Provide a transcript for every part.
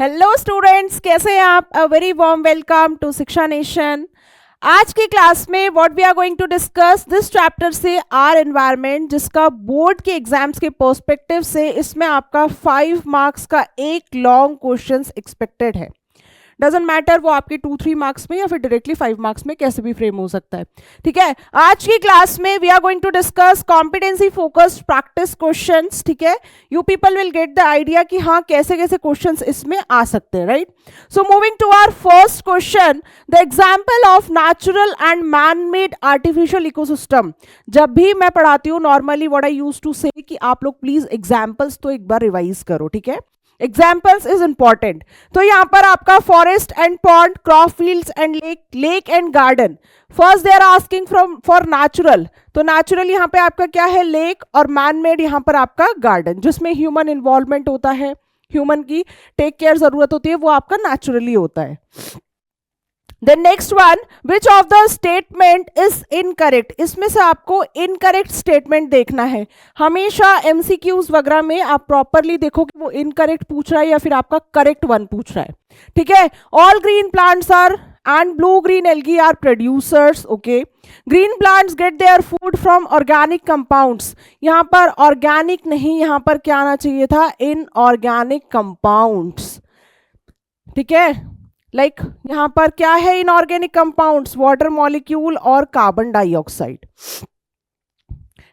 Hello students, कैसे हैं आप? A very warm welcome to Shiksha nation. आज की क्लास में what we are going to discuss this chapter से आर एनवायरनमेंट, जिसका बोर्ड के एग्जाम्स के पर्सपेक्टिव से इसमें आपका 5 मार्क्स का एक लॉन्ग क्वेश्चंस एक्सपेक्टेड है। डजेंट मैटर वो आपके 2-3 मार्क्स में या फिर डायरेक्टली 5 मार्क्स में कैसे भी फ्रेम हो सकता है। ठीक है, आज की क्लास में we are going to discuss competency focused practice questions. ठीक है, you people will get the idea कि हाँ कैसे कैसे क्वेश्चंस इसमें आ सकते हैं, right. So moving to our first question, the example of natural and man made artificial ecosystem. जब भी मैं पढ़ाती हूँ normally what I use to say कि आप लोग प्लीज एग्जाम्पल्स तो एक बार रिवाइज करो। ठीक है, एग्जाम्पल्स इज इंपॉर्टेंट। तो यहां पर आपका forest and pond, crop fields and lake and garden. First they are asking from for natural, तो नेचुरल यहां पे आपका क्या है? लेक, और मैन मेड यहां पर आपका गार्डन, जिसमें ह्यूमन इन्वॉल्वमेंट होता है, ह्यूमन की टेक केयर जरूरत होती है, वो आपका नेचुरली होता है। The next one, which of the statement is incorrect? इसमें से आपको इनकरेक्ट स्टेटमेंट देखना है। हमेशा MCQs वगैरह में आप प्रॉपरली देखो कि वो इनकरेक्ट पूछ रहा है या फिर आपका करेक्ट वन पूछ रहा है। ठीक है, all green plants are and blue green algae are producers. Okay, green plants get their food from organic compounds. यहाँ पर ऑर्गेनिक नहीं, यहाँ पर क्या आना चाहिए था? Inorganic compounds. ठीक है, लाइक यहां पर क्या है? इनऑर्गेनिक कंपाउंड्स, वाटर मॉलिक्यूल और carbon dioxide.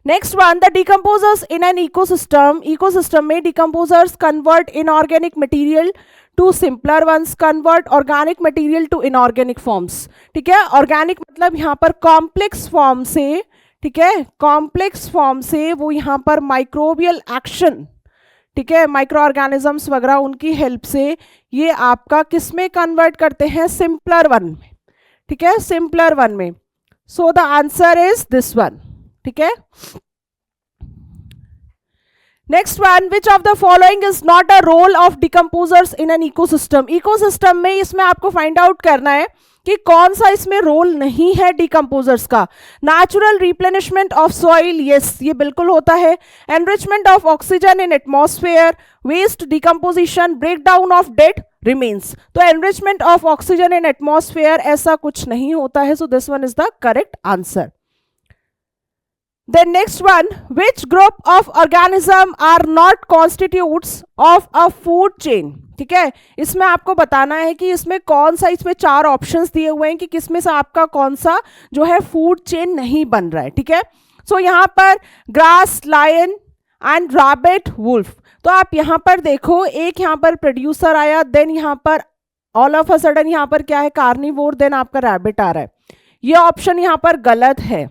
Next one, the decomposers in an ecosystem. Ecosystem में decomposers convert inorganic material to simpler ones, convert organic material to inorganic forms. ठीक है, ऑर्गेनिक मतलब यहां पर कॉम्प्लेक्स फॉर्म से, ठीक है, कॉम्प्लेक्स फॉर्म से वो यहां पर माइक्रोबियल एक्शन, ठीक है, माइक्रो ऑर्गेनिजम्स वगैरह उनकी हेल्प से ये आपका किस में कन्वर्ट करते हैं? सिंपलर वन में। ठीक है, सिंपलर वन में। So the answer is this one. ठीक है, next one, which of the following is not a role of decomposers in an ecosystem. Ecosystem में इसमें आपको फाइंड आउट करना है कि कौन सा इसमें रोल नहीं है डिकम्पोजर्स का। Natural replenishment of soil, yes ये बिल्कुल होता है। Enrichment of oxygen in atmosphere, waste decomposition, breakdown of dead remains. तो enrichment of oxygen in atmosphere ऐसा कुछ नहीं होता है। So this one is the correct answer. Then next one, which group of organism are not constitutes of a food chain? ठीक है, इसमें आपको बताना है कि इसमें कौन सा, इसमें 4 ऑप्शंस दिए हुए हैं कि किसमें से आपका कौन सा जो है फूड चेन नहीं बन रहा है। ठीक है, सो यहाँ पर grass, lion and rabbit, wolf. तो आप यहाँ पर देखो, एक यहाँ पर प्रोड्यूसर आया, देन यहाँ पर ऑल ऑफ अ सडन यहाँ पर क्या है? कार्निवोर, देन आपका रैबिट आ रहा है। ये ऑप्शन यहाँ पर गलत है।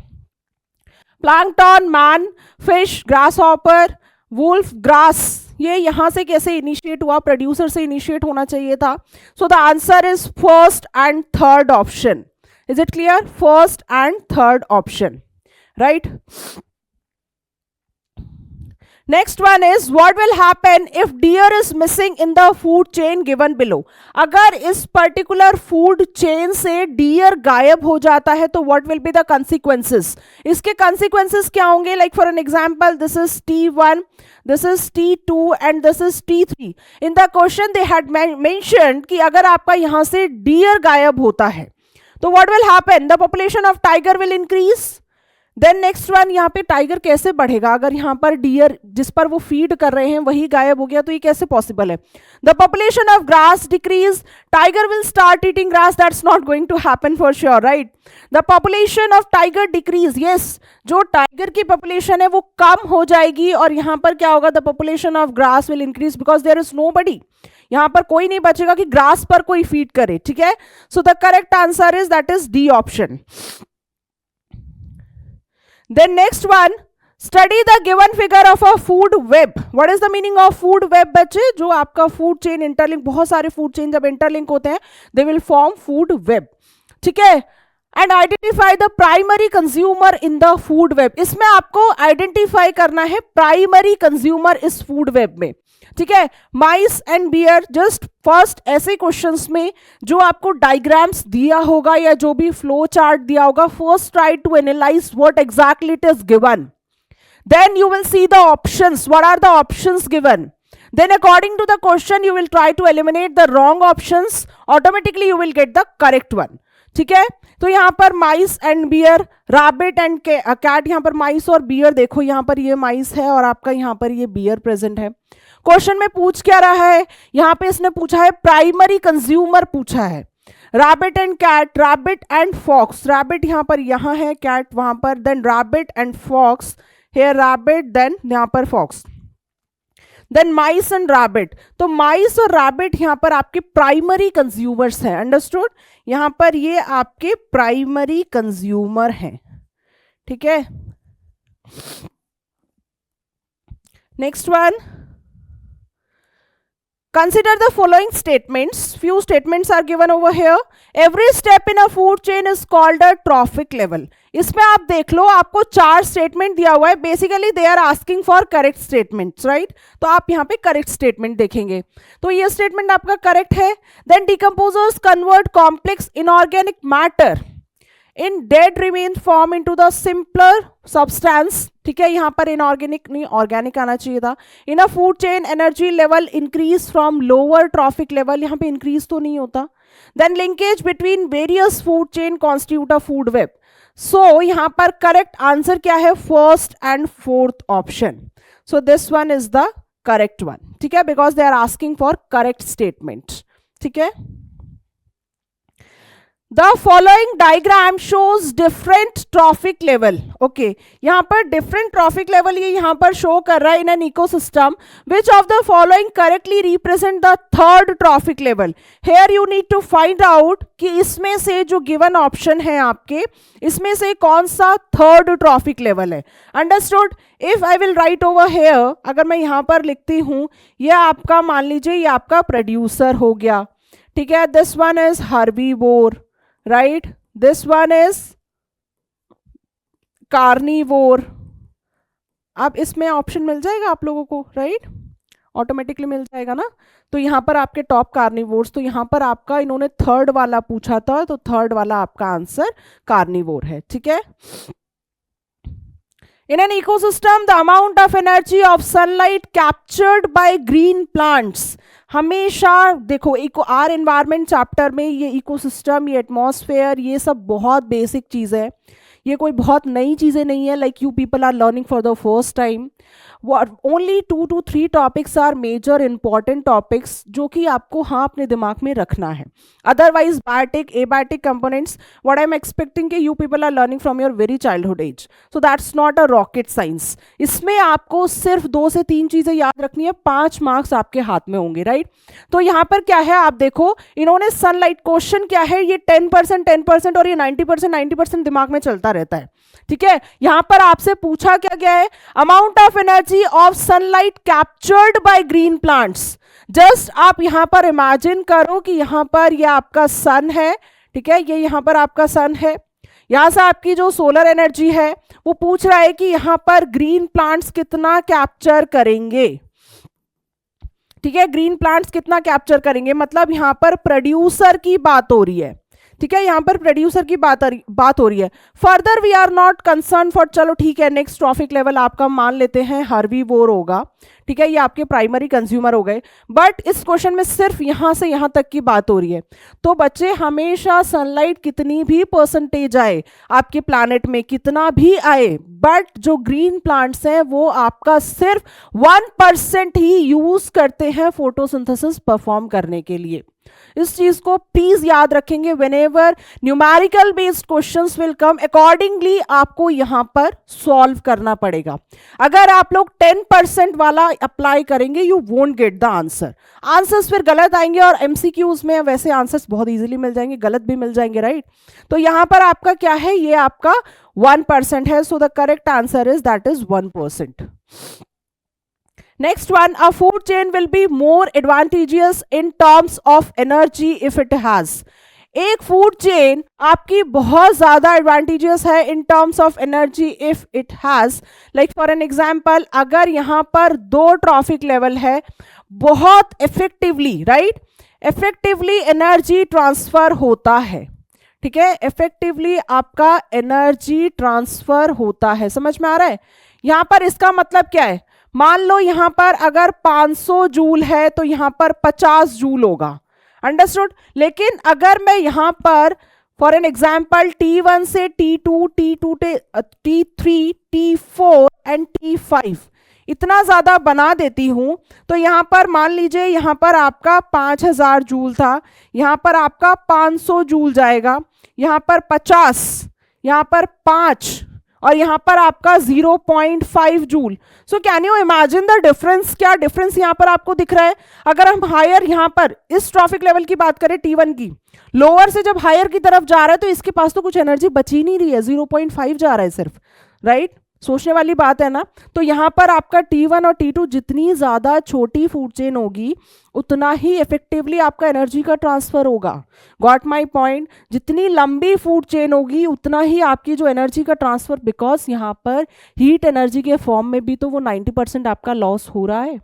Plankton, man, fish, grasshopper, wolf, grass, ये यहां से कैसे इनिशिएट हुआ? प्रोड्यूसर से इनिशिएट होना चाहिए था। So the answer is first and third option. Is it clear? First and third option, right. Next one is what will happen if deer is missing in the food chain given below. अगर इस particular food chain से deer गायब हो जाता है तो what will be the consequences? इसके consequences क्या होंगे? Like for an example, this is T1, this is T2 and this is T3। In the question they had mentioned कि अगर आपका यहां से डियर गायब होता है तो what will happen? The population of tiger will increase. Then next one, यहाँ पे टाइगर कैसे बढ़ेगा अगर यहाँ पर डियर जिस पर वो फीड कर रहे हैं वही गायब हो गया? तो ये कैसे पॉसिबल है? The population of grass decrease, tiger will start eating grass, that's not going to happen for sure, right. The population of tiger decrease, yes जो टाइगर की पॉपुलेशन है वो कम हो जाएगी, और यहाँ पर क्या होगा? The population of grass will increase because there is nobody, यहाँ पर कोई नहीं बचेगा कि ग्रास पर कोई फीड करे। ठीक है, so the correct answer is that is D option. Then next one, study the given figure of a food web. What is the meaning of food web बच्चे? जो आपका food chain interlink, बहुत सारे food chain जब interlink होते हैं they will form food web. ठीक है, and identify the primary consumer in the food web. इसमें आपको identify करना है primary consumer इस food web में। ठीक है, mice and bear, just first ऐसे क्वेश्चंस में जो आपको डायग्राम्स दिया होगा या जो भी फ्लो चार्ट दिया होगा, first try to analyse what exactly it is given, then you will see the options, what are the options given, Then according to the question you will try to eliminate the wrong options, automatically you will get the correct one. ठीक है, तो यहाँ पर mice and bear, rabbit and cat, यहाँ पर माइस और beer, देखो यहाँ पर ये माइस है और आपका यहाँ पर ये बियर प्रेजेंट है. क्वेश्चन में पूछ क्या रहा है, यहाँ पे इसने पूछा है प्राइमरी कंज्यूमर पूछा है. Rabbit and cat, rabbit and fox, rabbit यहाँ पर यहाँ है, कैट वहां पर, then rabbit and fox, here rabbit, then यहाँ पर fox, then mice and rabbit. तो माइस और रैबिट यहाँ पर आपके प्राइमरी कंज्यूमर्स हैं. अंडरस्टूड, यहाँ पर ये आपके प्राइमरी कंज्यूमर हैं. ठीक है, next one, consider the following statements. Few statements are given over here. Every step in a food chain is called a trophic level. इसमें आप देख लो, आपको 4 स्टेटमेंट दिया हुआ है. Basically they are asking for correct statements, right. तो आप यहाँ पे करेक्ट स्टेटमेंट देखेंगे, तो ये स्टेटमेंट आपका करेक्ट है. Then decomposers convert complex inorganic matter in dead remain form into the simpler substance. ठीक है, यहाँ पर इनऑर्गेनिक नहीं ऑर्गेनिक आना चाहिए था. In a food chain energy level increase from lower trophic level, यहाँ पे इंक्रीज तो नहीं होता. Then linkage between various food chain constitute a food web. So यहाँ पर करेक्ट आंसर क्या है, first and fourth option. So this one is the correct one. ठीक है, because they are asking for correct statement. ठीक है, The following diagram shows different trophic level. Okay, यहाँ पर different trophic level ये यहाँ पर show कर रहा है in an ecosystem. Which of the following correctly represent the third trophic level? Here you need to find out कि इसमें से जो given option है आपके, इसमें से कौन सा third trophic level है. Understood? If I will write over here, अगर मैं यहाँ पर लिखती हूँ, ये आपका मान लीजिए ये आपका producer हो गया. ठीक है, this one is herbivore. Right, this one is carnivore. अब इसमें ऑप्शन मिल जाएगा आप लोगों को, राइट, ऑटोमेटिकली मिल जाएगा ना. तो यहाँ पर आपके टॉप कार्निवोर्स, तो यहाँ पर आपका इन्होंने थर्ड वाला पूछा था, तो थर्ड वाला आपका आंसर कार्निवोर है. ठीक है, in an ecosystem the amount of energy of sunlight captured by green plants. हमेशा देखो आर एनवायरमेंट चैप्टर में ये इकोसिस्टम, ये एटमॉस्फेयर, ये सब बहुत बेसिक चीज़ है. ये कोई बहुत नई चीज़ें नहीं है. Like you people are learning for the first time. Only 2 to 3 topics are major important topics जो कि आपको हाँ अपने दिमाग में रखना है. Otherwise biotic, abiotic components, what I am expecting कि you people are learning from your very childhood age. So that's not a rocket science. इसमें आपको सिर्फ 2 से 3 चीज़ें याद रखनी है, 5 मार्क्स आपके हाथ में होंगे, राइट. तो यहाँ पर क्या है आप देखो, इन्होंने सनलाइट, क्वेश्चन क्या है, ये 10% और ये 90% दिमाग में चलता रहता है. ठीक है, यहां पर आपसे पूछा क्या गया है, amount of energy of sunlight captured by green plants. Just आप यहां पर इमेजिन करो कि यहां पर ये आपका सन है. ठीक है, ये यहां पर आपका सन है, यहां से आपकी जो सोलर एनर्जी है वो पूछ रहा है कि यहां पर ग्रीन प्लांट्स कितना कैप्चर करेंगे. ठीक है, ग्रीन प्लांट्स कितना कैप्चर करेंगे, मतलब यहां पर प्रोड्यूसर की बात हो रही है. ठीक है, यहां पर प्रोड्यूसर की बात हो रही है. Further we are not concern for, चलो ठीक है, नेक्स्ट ट्रॉफिक लेवल आपका मान लेते हैं हर्बीवोर होगा. ठीक है, ये आपके प्राइमरी कंज्यूमर हो गए. बट इस क्वेश्चन में सिर्फ यहां से यहां तक की बात हो रही है. तो बच्चे हमेशा सनलाइट कितनी भी परसेंटेज आए आपके प्लैनेट में, कितना भी आए, बट जो ग्रीन प्लांट्स हैं वो आपका सिर्फ 1% ही यूज करते हैं फोटोसिंथेसिस परफॉर्म करने के लिए. इस चीज को प्लीज याद रखेंगे. Whenever numerical based questions will come, accordingly आपको यहां पर सॉल्व करना पड़ेगा. अगर आप लोग 10% वाला अप्लाई करेंगे, you won't get the answer. Answers फिर गलत आएंगे, और एमसीक्यूज में वैसे आंसर्स बहुत इजीली मिल जाएंगे, गलत भी मिल जाएंगे, राइट. तो यहां पर आपका क्या है, ये आपका 1% है. So the correct answer is that is 1%. Next one, a food chain will be more advantageous in terms of energy if it has. एक फूड चेन आपकी बहुत ज्यादा एडवांटेजेस है in terms of energy if it has. Like for an example, अगर यहां पर 2 trophic level है, बहुत effectively, right, effectively energy transfer होता है. ठीक है, इफेक्टिवली आपका एनर्जी ट्रांसफर होता है. समझ में आ रहा है? यहां पर इसका मतलब क्या है, मान लो यहां पर अगर 500 जूल है तो यहां पर 50 जूल होगा, अंडरस्टूड। लेकिन अगर मैं यहां पर फॉर एन एग्जाम्पल T1 से T2, T2 से T3, T4 एंड T5 इतना ज्यादा बना देती हूं, तो यहां पर मान लीजिए यहां पर आपका 5000 जूल था, यहां पर आपका 500 जूल जाएगा, यहां पर 50, यहां पर 5 और यहां पर आपका 0.5 joule. So can you imagine the difference, क्या डिफरेंस यहां पर आपको दिख रहा है। अगर हम हायर यहां पर इस ट्रॉफिक लेवल की बात करें T1 की, लोअर से जब हायर की तरफ जा रहा है तो इसके पास तो कुछ एनर्जी बची नहीं रही है, 0.5 जा रहा है सिर्फ, राइट। सोचने वाली बात है ना। तो यहां पर आपका T1 और T2 जितनी ज्यादा छोटी फूड चेन होगी उतना ही इफेक्टिवली आपका एनर्जी का ट्रांसफर होगा। Got my point. जितनी लंबी फूड चेन होगी उतना ही आपकी जो एनर्जी का ट्रांसफर, बिकॉज यहां पर हीट एनर्जी के फॉर्म में भी तो वो 90% आपका लॉस हो रहा है,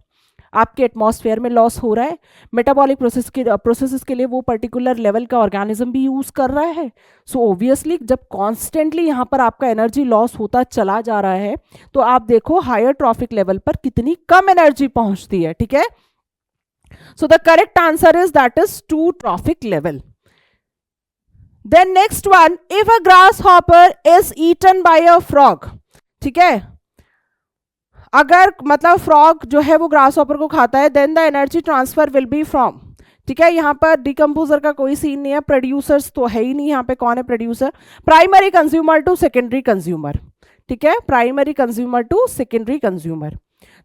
आपके एटमॉस्फेयर में लॉस हो रहा है। मेटाबॉलिक प्रोसेसेस के लिए वो पर्टिकुलर लेवल का ऑर्गेनिज्म भी यूज कर रहा है। सो ऑब्वियसली जब कॉन्स्टेंटली यहाँ पर आपका एनर्जी लॉस होता चला जा रहा है तो आप देखो हायर ट्रॉफिक लेवल पर कितनी कम एनर्जी पहुंचती है, ठीक है। So the correct answer is that is 2 trophic level. Then next one, if a grasshopper is eaten by a frog, ठीक है, अगर मतलब फ्रॉग जो है वो ग्रास हॉपर को खाता है, then the energy transfer will be from, ठीक है। यहाँ पर डिकम्पोजर का कोई सीन नहीं है, प्रोड्यूसर्स तो है ही नहीं यहाँ पे, कौन है producer, primary consumer to secondary consumer, ठीक है, primary consumer to secondary consumer.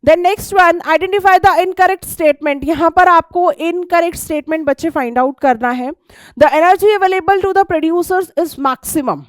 Then next one, identify the incorrect statement. यहाँ पर आपको इनकरेक्ट स्टेटमेंट बच्चे फाइंड आउट करना है। The energy available to the producers is maximum,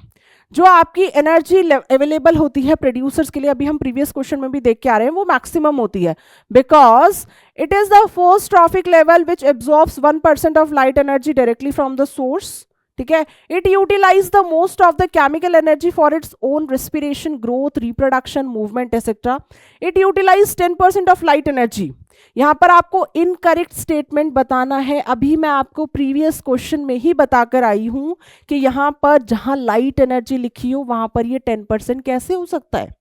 जो आपकी एनर्जी अवेलेबल होती है प्रोड्यूसर्स के लिए, अभी हम प्रीवियस क्वेश्चन में भी देख के आ रहे हैं, वो मैक्सिमम होती है, because it is the first trophic level which absorbs 1% of light energy directly from the source, ठीक है। It utilise the most of the chemical energy for its own respiration, growth, reproduction, movement etcetera. It utilise 10% of light energy. यहां पर आपको incorrect statement बताना है। अभी मैं आपको प्रीवियस क्वेश्चन में ही बताकर आई हूं कि यहां पर जहां लाइट एनर्जी लिखी हो वहां पर ये 10% कैसे हो सकता है,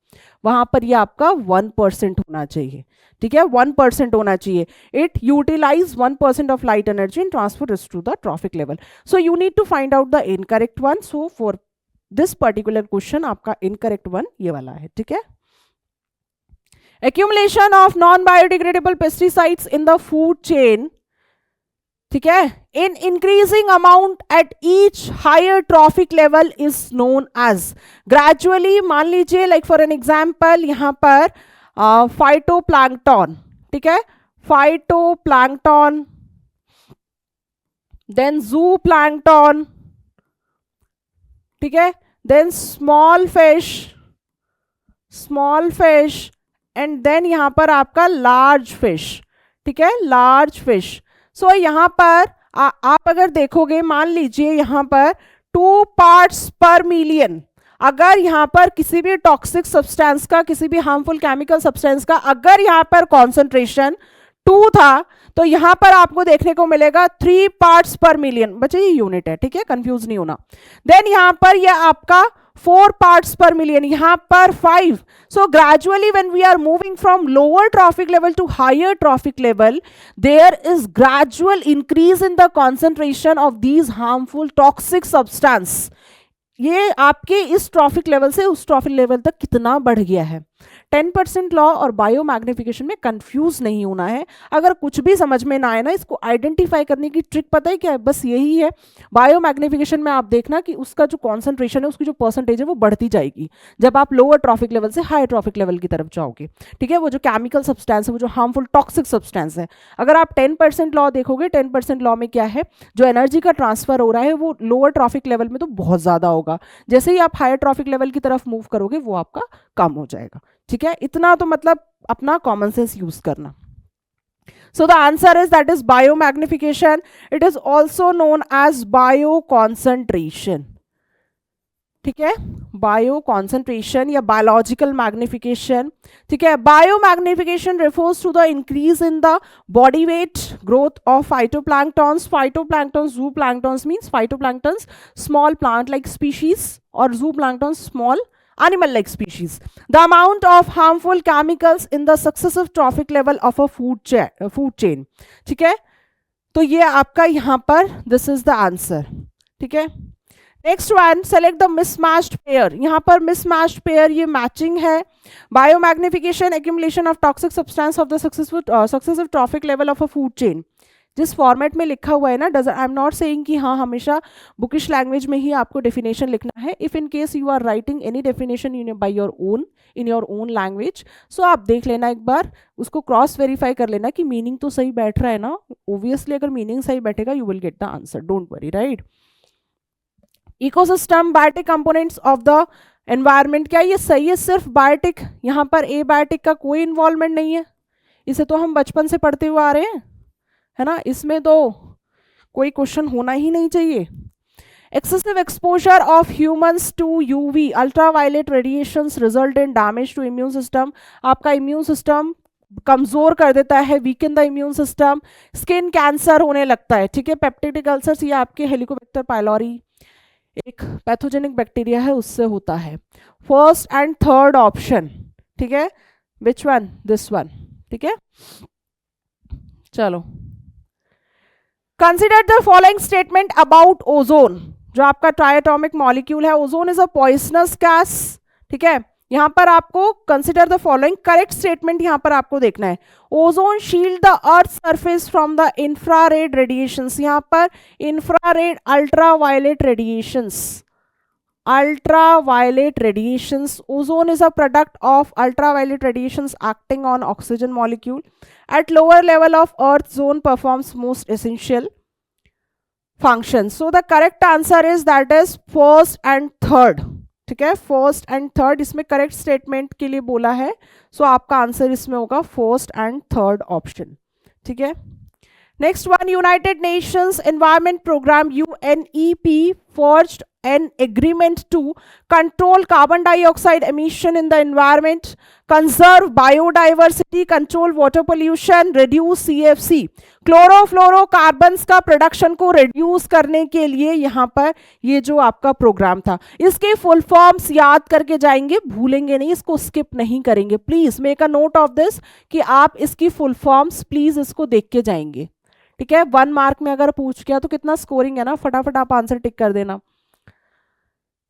वहां पर ये आपका 1% होना चाहिए, ठीक है, 1% होना चाहिए। It utilise 1% of light energy and transfer it to the trophic level. So you need to find out the incorrect one. So for this particular question आपका इनकरेक्ट वन ये वाला है, ठीक है। Accumulation of non-biodegradable pesticides in the food chain, ठीक है, in increasing amount at each higher trophic level is known as, gradually मान लीजिए like for an example यहाँ पर phytoplankton, ठीक है, phytoplankton, then zooplankton, ठीक है, then small fish and then यहां पर आपका लार्ज फिश, ठीक है, लार्ज फिश। सो यहां पर आप अगर देखोगे, मान लीजिए यहां पर 2 पार्ट्स पर मिलियन, अगर यहां पर किसी भी टॉक्सिक सब्सटेंस का, किसी भी हार्मफुल केमिकल सब्सटेंस का अगर यहां पर कॉन्सेंट्रेशन 2 था, तो यहां पर आपको देखने को मिलेगा 3 पार्ट्स पर मिलियन। बच्चे ये यूनिट है, ठीक है, कंफ्यूज नहीं होना। देन यहां पर यह आपका 4 parts per million, यहाँ पर 5. So gradually when we are moving from lower trophic level to higher trophic level, there is gradual increase in the concentration of these harmful toxic substance. ये आपके इस ट्रॉफिक लेवल से उस trophic level तक कितना बढ़ गया है। 10% लॉ और बायो मैग्निफिकेशन में कंफ्यूज नहीं होना है। अगर कुछ भी समझ में ना आए ना, इसको आइडेंटिफाई करने की ट्रिक पता है क्या है, बस यही है। बायो मैग्निफिकेशन में आप देखना कि उसका जो कॉन्सेंट्रेशन है, उसकी जो परसेंटेज है वो बढ़ती जाएगी जब आप लोअर ट्रॉफिक लेवल से हाई ट्रॉफिक लेवल की तरफ जाओगे, ठीक है। वो जो केमिकल सब्सटेंस है, वो जो हार्मफुल टॉक्सिक सब्सटेंस है, अगर आप 10% लॉ देखोगे, 10% लॉ में क्या है, जो एनर्जी का ट्रांसफर हो रहा है वो लोअर ट्रॉफिक लेवल में तो बहुत ज्यादा होगा, जैसे ही आप हायर ट्रॉफिक लेवल की तरफ मूव करोगे वो आपका कम हो जाएगा, ठीक है। इतना तो मतलब अपना कॉमन सेंस यूज करना। So the answer is that is bio magnification. It is also known as bio concentration, ठीक है, बायो कॉन्सेंट्रेशन या बायोलॉजिकल मैग्निफिकेशन, ठीक है। Bio magnification refers to the increase in the body weight growth of phytoplanktons. Phytoplanktons, zooplanktons means phytoplanktons small plant like species और zooplanktons small animal like species. The amount of harmful chemicals in the successive trophic level of a food chain. ठीक है, तो ये आपका यहाँ पर this is the answer. ठीक है, next one, select the mismatched pair. यहाँ पर मिसमैच्ड पेयर ये मैचिंग है. Biomagnification, accumulation of toxic substance of the successive trophic level of a food chain. जिस फॉर्मेट में लिखा हुआ है ना, आई एम नॉट सेइंग कि हाँ हमेशा बुकिश लैंग्वेज में ही आपको डेफिनेशन लिखना है. If in case you are writing any definition by your own in your own language, so आप देख लेना एक बार, उसको क्रॉस वेरीफाई कर लेना कि मीनिंग तो सही बैठ रहा है ना. ऑब्वियसली अगर मीनिंग सही बैठेगा you will get the answer, don't worry, right. Ecosystem, biotic components of the environment, क्या ये सही है? सिर्फ बायोटिक, यहाँ पर ए बायोटिक का कोई इन्वॉल्वमेंट नहीं है. इसे तो हम बचपन से पढ़ते हुए आ रहे हैं, है ना, इसमें तो कोई क्वेश्चन होना ही नहीं चाहिए. Excessive exposure of humans to UV ultraviolet radiations result in damage to immune system. आपका इम्यून सिस्टम कमजोर कर देता है, weaken the immune system. Skin cancer होने लगता है. ठीक है, पेप्टिक अल्सर्स, ये आपके हेलिकोबैक्टर पाइलोरी एक पैथोजेनिक बैक्टीरिया है, उससे होता है. First and third option. ठीक है, विच वन? This one. ठीक है, चलो. Consider the following statement about ozone. जो आपका ट्राइएटॉमिक मॉलिक्यूल है, ozone is a poisonous gas. ठीक है, यहां पर आपको consider the following correct statement यहां पर आपको देखना है. Ozone shield the earth surface from the infrared radiations. यहां पर infrared ultraviolet radiations, ultraviolet radiations. Ozone is a product of ultraviolet radiations acting on oxygen molecule. At lower level of earth, zone performs most essential functions. So the correct answer is that is first and third. ठीक है, first and third इसमें correct statement के लिए बोला है. सो आपका answer इसमें होगा फर्स्ट एंड थर्ड ऑप्शन. ठीक है, next one, United Nations environment programme UNEP forged an agreement to control carbon dioxide emission in the environment, conserve biodiversity, control water pollution, reduce CFC. Chlorofluorocarbons का production को reduce करने के लिए यहाँ पर ये जो आपका प्रोग्राम था, इसके फुल फॉर्म्स याद करके जाएंगे, भूलेंगे नहीं, इसको स्किप नहीं करेंगे. Please make a note of this कि आप इसकी फुल फॉर्म्स प्लीज इसको देख के जाएंगे. ठीक है, 1 मार्क में अगर पूछ गया तो कितना स्कोरिंग है ना, फटाफट आप आंसर टिक कर देना.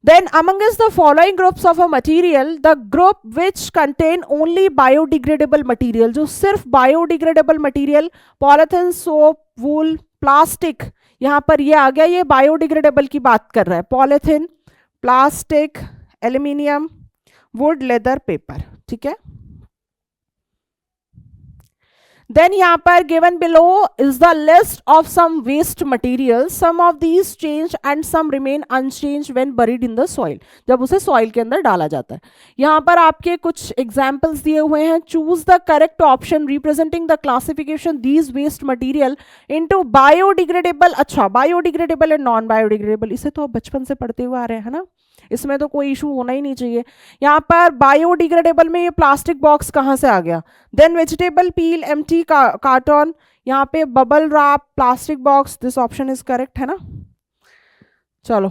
Then amongst the following groups of a material, the group which contain only biodegradable material, जो सिर्फ biodegradable material, polythene, soap, wool, plastic, यहाँ पर ये आ गया, ये biodegradable की बात कर रहा है. polythene, plastic, aluminium, wood, leather, paper. ठीक है, then यहाँ पर given below is the list of some waste materials. Some of these change and some remain unchanged when buried in the soil. जब उसे soil के अंदर डाला जाता है. यहाँ पर आपके कुछ examples दिए हुए हैं. Choose the correct option representing the classification these waste material into biodegradable. अच्छा, biodegradable and non biodegradable, इसे तो आप बचपन से पढ़ते हुए आ रहे हैं ना, इसमें तो कोई इशू होना ही नहीं चाहिए. यहाँ पर बायोडिग्रेडेबल में ये प्लास्टिक बॉक्स कहाँ से आ गया. Then vegetable peel, empty carton, यहाँ पे bubble wrap, plastic box, this option is correct, है ना. चलो,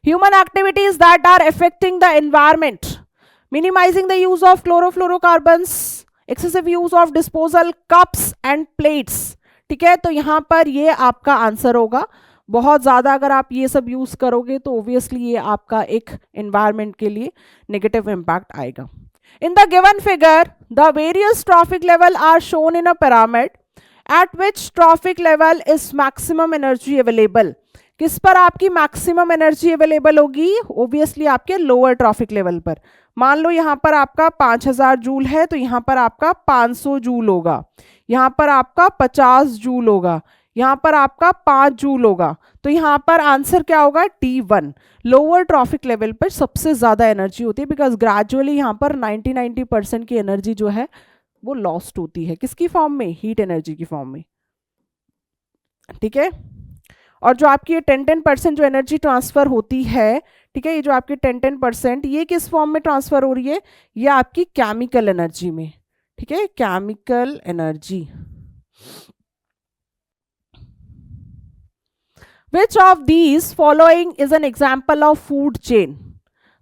human activities that are affecting the environment, minimising the use of chlorofluorocarbons, excessive use of disposal cups and plates. ठीक है, तो यहाँ पर ये आपका आंसर होगा. बहुत ज़्यादा अगर आप ये सब यूज़ करोगे तो ऑब्वियसली ये आपका एक एनवायरनमेंट के लिए नेगेटिव इम्पैक्ट आएगा. In the given figure the various trophic level are shown in a pyramid at which trophic level is maximum energy available. किस पर आपकी मैक्सिमम एनर्जी अवेलेबल होगी? ऑब्वियसली आपके लोअर ट्रॉफिक लेवल पर. मान लो यहाँ पर आपका 5000 जूल है तो यहाँ पर आपका 500 जूल होगा, यहाँ पर आपका 50 जूल होगा, यहाँ पर आपका 5 जूल होगा. तो यहाँ पर आंसर क्या होगा? T1. लोअर ट्रॉफिक लेवल पर सबसे ज़्यादा एनर्जी होती है बिकॉज ग्रेजुअली यहाँ पर 90% की एनर्जी जो है वो लॉस्ट होती है. किसकी फॉर्म में? हीट एनर्जी की फॉर्म में. ठीक है, और जो आपकी ये 10% जो एनर्जी ट्रांसफर होती है, ठीक है, ये जो आपकी 10% ये किस फॉर्म में ट्रांसफर हो रही है? ये आपकी केमिकल एनर्जी में. ठीक है, chemical energy. Which of these following is an example of food chain?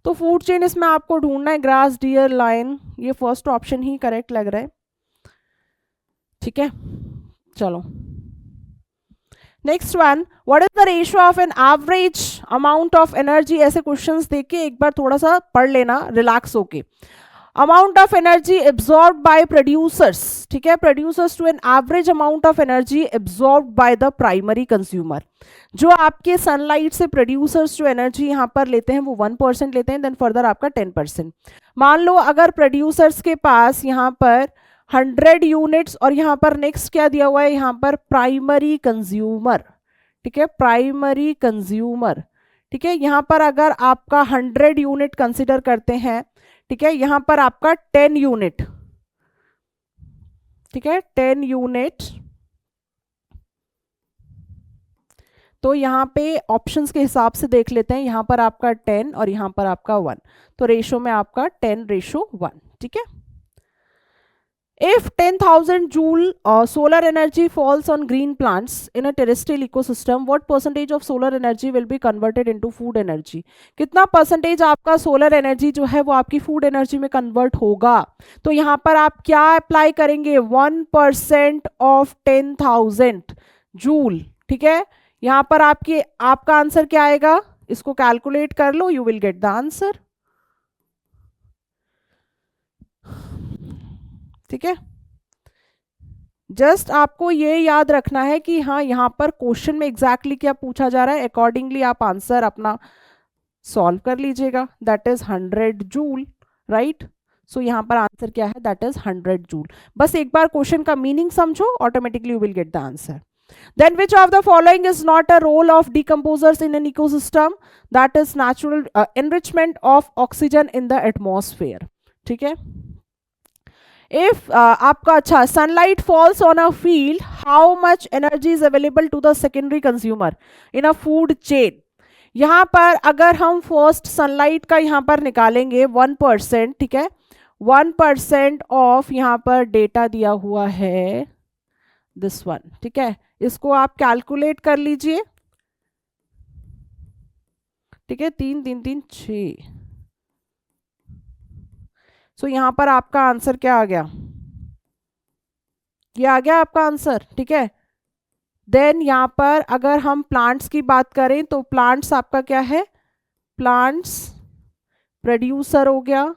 तो फूड चेन इसमें आपको ढूंढना है ग्रास, डियर, लायन, ये फर्स्ट ऑप्शन ही करेक्ट लग रहा है, ठीक है। चलो next one, what is the ratio of N average amount of energy? ऐसे क्वेश्चंस देख के एक बार थोड़ा सा पढ़ लेना रिलैक्स होके। Amount of energy absorb by producers, ठीक है, producers to an average amount of energy absorb by the primary consumer. जो आपके सनलाइट से प्रोड्यूसर्स जो एनर्जी यहाँ पर लेते हैं वो 1% लेते हैं, देन फर्दर आपका 10%। मान लो अगर प्रोड्यूसर्स के पास यहाँ पर 100 यूनिट्स और यहाँ पर नेक्स्ट क्या दिया हुआ है, यहाँ पर प्राइमरी कंज्यूमर, ठीक है, प्राइमरी कंज्यूमर, ठीक है। यहाँ पर अगर आपका 100 यूनिट कंसिडर करते हैं, ठीक है, यहाँ पर आपका 10 यूनिट, ठीक है, 10 यूनिट, तो यहाँ पे ऑप्शंस के हिसाब से देख लेते हैं, यहाँ पर आपका 10 और यहाँ पर आपका 1, तो रेशो में आपका 10:1, ठीक है। If 10,000 joule solar energy falls on green plants in a terrestrial ecosystem, what percentage of solar energy will be converted into food energy? कितना परसेंटेज आपका सोलर एनर्जी जो है वो आपकी फूड एनर्जी में कन्वर्ट होगा? तो यहाँ पर आप क्या अप्लाई करेंगे, 1% ऑफ 10,000 जूल, ठीक है। यहाँ पर आपका आंसर क्या आएगा, इसको कैलकुलेट कर लो, you will get the answer, ठीक है। जस्ट आपको ये याद रखना है कि हाँ यहाँ पर क्वेश्चन में एग्जैक्टली क्या पूछा जा रहा है, अकॉर्डिंगली आप आंसर अपना सॉल्व कर लीजिएगा। That is 100 joule, right. So यहाँ पर आंसर क्या है, दैट इज 100 जूल। बस एक बार क्वेश्चन का मीनिंग समझो, automatically you will get the answer. Then which of the following is not a role of decomposers in an ecosystem? That is natural enrichment of oxygen in the atmosphere, ठीक है। If आपका अच्छा sunlight falls on a field, how much energy is available to the secondary consumer in a food chain? यहाँ पर अगर हम first sunlight का यहाँ पर निकालेंगे 1%, ठीक है, 1% ऑफ यहाँ पर डेटा दिया हुआ है दिस वन, ठीक है, इसको आप कैलकुलेट कर लीजिए, ठीक है, 3 3 3 6। सो यहाँ पर आपका आंसर क्या आ गया, ये आ गया आपका आंसर, ठीक है। देन यहाँ पर अगर हम प्लांट्स की बात करें तो प्लांट्स आपका क्या है, प्लांट्स प्रोड्यूसर हो गया,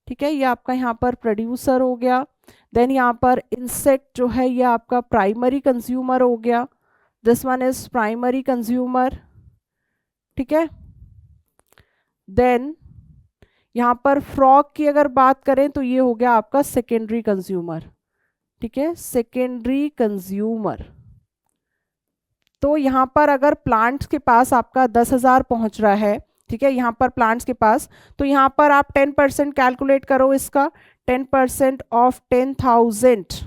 ठीक है, ये आपका यहाँ पर प्रोड्यूसर हो गया। देन यहाँ पर इंसेक्ट जो है ये आपका प्राइमरी कंज्यूमर हो गया, this one is primary consumer, ठीक है। देन यहाँ पर फ्रॉग की अगर बात करें तो ये हो गया आपका सेकेंडरी कंज्यूमर, ठीक है, सेकेंडरी कंज्यूमर। तो यहाँ पर अगर प्लांट्स के पास आपका 10,000 पहुंच रहा है, ठीक है, यहाँ पर प्लांट्स के पास, तो यहाँ पर आप 10% कैलकुलेट करो इसका, 10% ऑफ 10,000,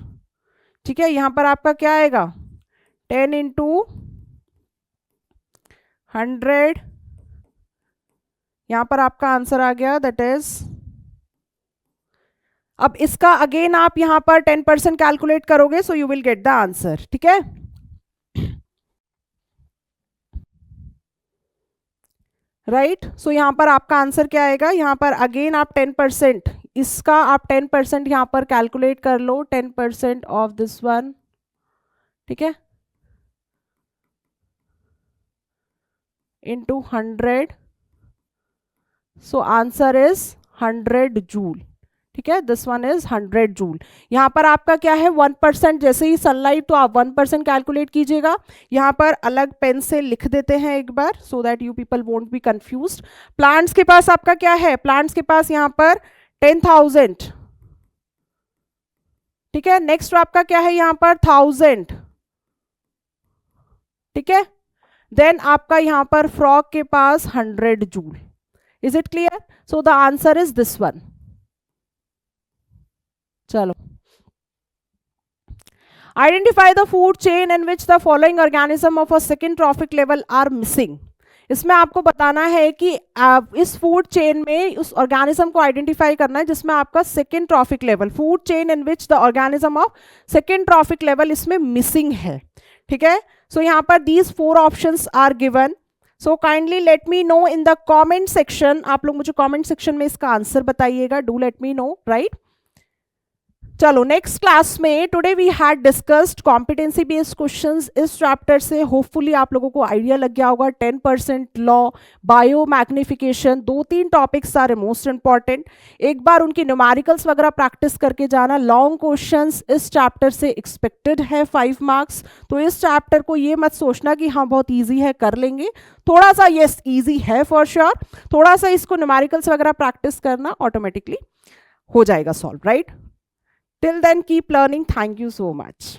ठीक है, यहाँ पर आपका क्या आएगा, 10 इंटू 100, यहाँ पर आपका आंसर आ गया, दैट इज, अब इसका अगेन आप यहाँ पर 10% कैलकुलेट करोगे, so you will get the answer, ठीक है। राइट, सो यहाँ पर आपका आंसर क्या आएगा, यहाँ पर अगेन आप 10%, इसका आप 10% यहाँ पर कैलकुलेट कर लो, 10% ऑफ दिस वन, ठीक है, into 100, so answer is 100 joule, ठीक है, दिस वन इज 100 जूल। यहाँ पर आपका क्या है 1%, जैसे ही सनलाइट तो आप 1% कैलकुलेट कीजिएगा, यहाँ पर अलग पेन से लिख देते हैं एक बार, so that you people won't be confused. Plants के पास आपका क्या है, प्लांट्स के पास यहाँ पर 10,000, ठीक है, नेक्स्ट आपका क्या है यहाँ पर 1000, ठीक है, देन आपका यहाँ पर फ्रॉग के पास 100 joule. Is it clear? So the answer is this one. चलो, identify the food chain in which the following organism of a second trophic level are missing. इसमें आपको बताना है कि इस फूड चेन में उस ऑर्गेनिज्म को आइडेंटिफाई करना है जिसमें आपका second trophic level, food chain in which the organism of second trophic level इसमें मिसिंग है, ठीक है। सो यहाँ पर these 4 options are given. So kindly let me know in the comment section. आप लोग मुझे कमेंट सेक्शन में इसका आंसर बताइएगा. Do let me know, right. चलो नेक्स्ट क्लास में today we had discussed competency based questions. इस चैप्टर से होपफुली आप लोगों को आइडिया लग गया होगा. 10% law, biomagnification, 2-3 topics are most important. एक बार उनकी न्यूमेरिकल्स वगैरह प्रैक्टिस करके जाना. लॉन्ग क्वेश्चंस इस चैप्टर से एक्सपेक्टेड है 5 मार्क्स. तो इस चैप्टर को ये मत सोचना कि हाँ बहुत ईजी है कर लेंगे. थोड़ा सा यस ईजी है फॉर श्योर. थोड़ा सा इसको न्यूमेरिकल्स वगैरह प्रैक्टिस करना, ऑटोमेटिकली हो जाएगा solve, right. Till then, keep learning. Thank you so much.